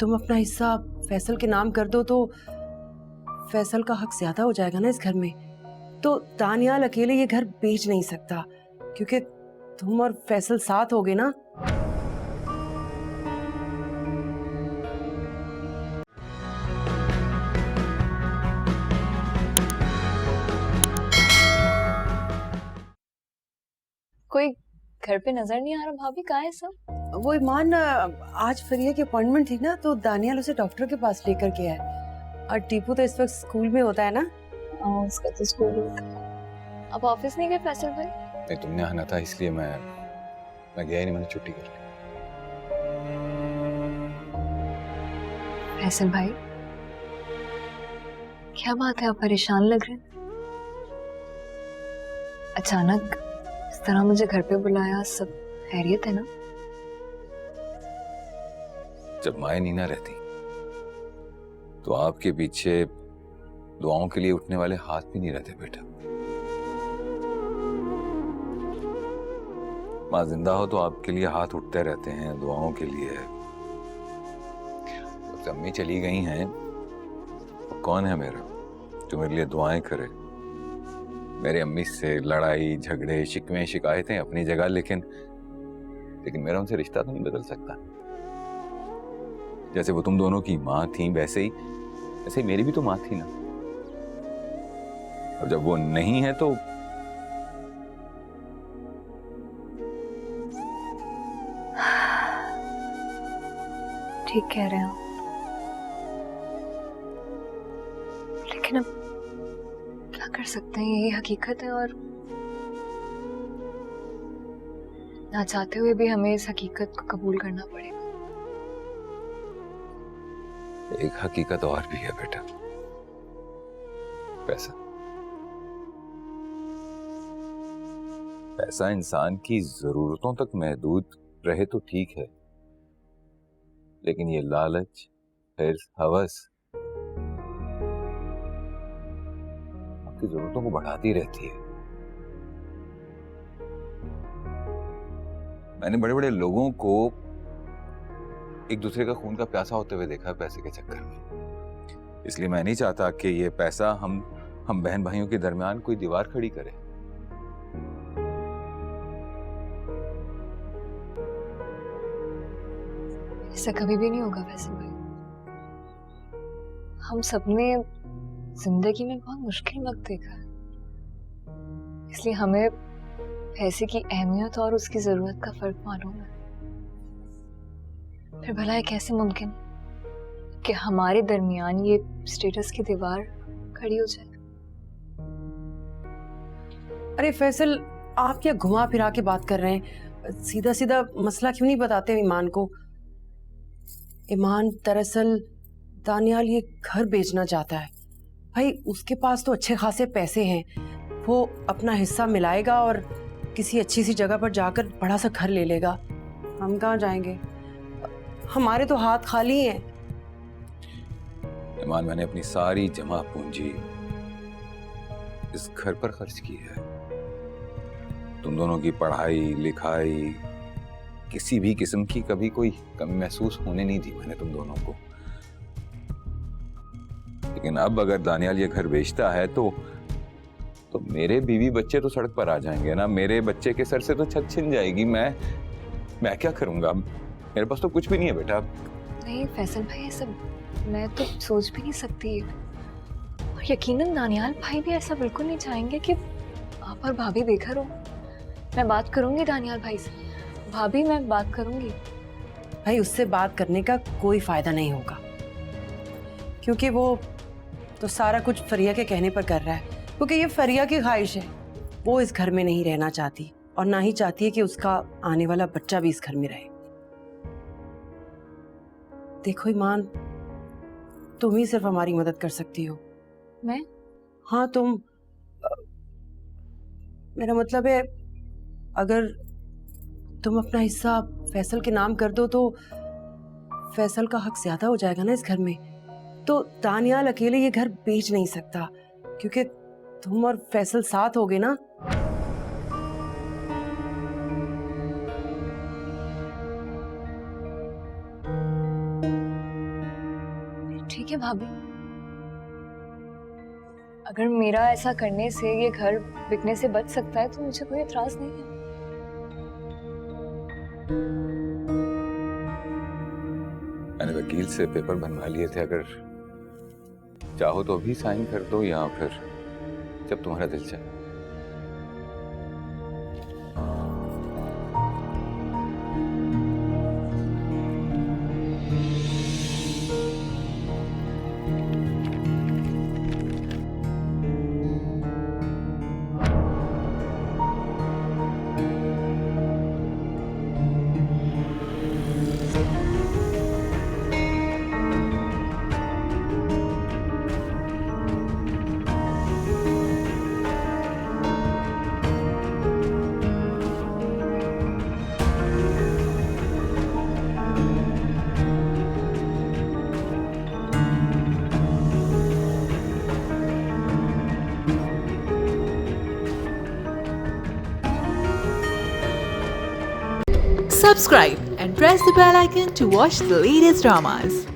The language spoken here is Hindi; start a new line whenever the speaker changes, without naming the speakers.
तुम अपना हिस्सा फैसल के नाम कर दो तो फैसल का हक ज्यादा हो जाएगा ना इस घर में। तो दानियाल अकेले ये घर बेच नहीं सकता, क्योंकि तुम और फैसल साथ होगे ना।
कोई घर पे नजर नहीं आ रहा। भाभी कहाँ है सब?
वो ईमान आज फरिया की अपॉइंटमेंट थी ना, तो दानियाल उसे डॉक्टर के पास लेकर गया है। और टीपू तो इस वक्त स्कूल में होता है ना।
उसका तो स्कूल होता है। अब ऑफिस नहीं गए फैसल भाई?
नहीं, तुमने आना था इसलिए मैं गया ही नहीं, मैंने छुट्टी कर ली।
फैसल भाई क्या बात है, आप परेशान लग रहे हैं? अचानक इस तरह मुझे घर पे बुलाया, सब खैरियत है ना?
जब माए नीना रहती तो आपके पीछे दुआओं के लिए उठने वाले हाथ भी नहीं रहते बेटा। माँ जिंदा हो तो आपके लिए हाथ उठते रहते हैं दुआओं के लिए। जब अम्मी चली गई हैं तो कौन है मेरा जो मेरे लिए दुआएं करे। मेरे अम्मी से लड़ाई झगड़े शिकवे शिकायतें अपनी जगह, लेकिन मेरा उनसे रिश्ता तो नहीं बदल सकता। जैसे वो तुम दोनों की माँ थी वैसे ही मेरी भी तो माँ थी ना। और जब वो नहीं है तो
ठीक कह रहे हैं आप, लेकिन अब क्या कर सकते हैं, यही हकीकत है। और ना चाहते हुए भी हमें इस हकीकत को कबूल करना पड़ेगा।
एक हकीकत और भी है बेटा, पैसा। पैसा इंसान की जरूरतों तक महदूद रहे तो ठीक है, लेकिन ये लालच, हिर्स, हवस आपकी जरूरतों को बढ़ाती रहती है। मैंने बड़े बड़े लोगों को एक दूसरे का खून का प्यासा होते हुए देखा है पैसे के चक्कर में। इसलिए मैं नहीं चाहता कि ये पैसा हम बहन भाइयों के दरमियान कोई दीवार खड़ी करे।
ऐसा कभी भी नहीं होगा फैसल भाई। हम सबने जिंदगी में बहुत मुश्किल वक्त देखा है, इसलिए हमें पैसे की अहमियत और उसकी जरूरत का फर्क मालूम है। फिर भला ये कैसे मुमकिन कि हमारे दरमियान ये स्टेटस की दीवार खड़ी हो जाए?
अरे फैसल, आप क्या घुमा फिरा के बात कर रहे हैं? सीधा सीधा मसला क्यों नहीं बताते ईमान को? ईमान दरअसल दानियाल ये घर बेचना चाहता है। भाई उसके पास तो अच्छे खासे पैसे हैं, वो अपना हिस्सा मिलाएगा और किसी अच्छी सी जगह पर जाकर बड़ा सा घर ले लेगा। हम कहाँ जाएंगे? हमारे तो हाथ खाली हैं।
ईमान, मैंने अपनी सारी जमा पूंजी इस घर पर खर्च की है। तुम दोनों की पढ़ाई लिखाई, किसी भी किस्म की कभी कोई कमी महसूस होने नहीं दी मैंने तुम दोनों को। लेकिन अब अगर दानियाल ये घर बेचता है तो मेरे बीवी बच्चे तो सड़क पर आ जाएंगे ना। मेरे बच्चे के सर से तो छत छिन जाएगी। मैं क्या करूंगा? मेरे पास तो कुछ भी नहीं है बेटा।
नहीं फैसल भाई, ये सब मैं तो सोच भी नहीं सकती। और यकीनन दानियाल भाई भी ऐसा बिल्कुल नहीं चाहेंगे कि आप और भाभी बेघर हो। मैं बात करूंगी दानियाल भाई से। भाभी, मैं बात करूंगी।
भाई उससे बात करने का कोई फायदा नहीं होगा, क्योंकि वो तो सारा कुछ फरिया के कहने पर कर रहा है, क्योंकि ये फरिया की ख्वाहिश है। वो इस घर में नहीं रहना चाहती और ना ही चाहती है कि उसका आने वाला बच्चा भी इस घर में रहे। देखो ईमान, तुम ही सिर्फ हमारी मदद कर सकती हो।
मैं?
हाँ तुम। मेरा मतलब है, अगर तुम अपना हिस्सा फैसल के नाम कर दो तो फैसल का हक ज्यादा हो जाएगा ना इस घर में। तो दानियाल अकेले ये घर बेच नहीं सकता, क्योंकि तुम और फैसल साथ होगे ना।
ठीक है भाभी, अगर मेरा ऐसा करने से ये घर बिकने से बच सकता है तो मुझे कोई एतराज नहीं है।
मैंने वकील से पेपर बनवा लिए थे, अगर चाहो तो अभी साइन कर दो या फिर जब तुम्हारा दिल चाहे।
Subscribe and press the bell icon to watch the latest dramas.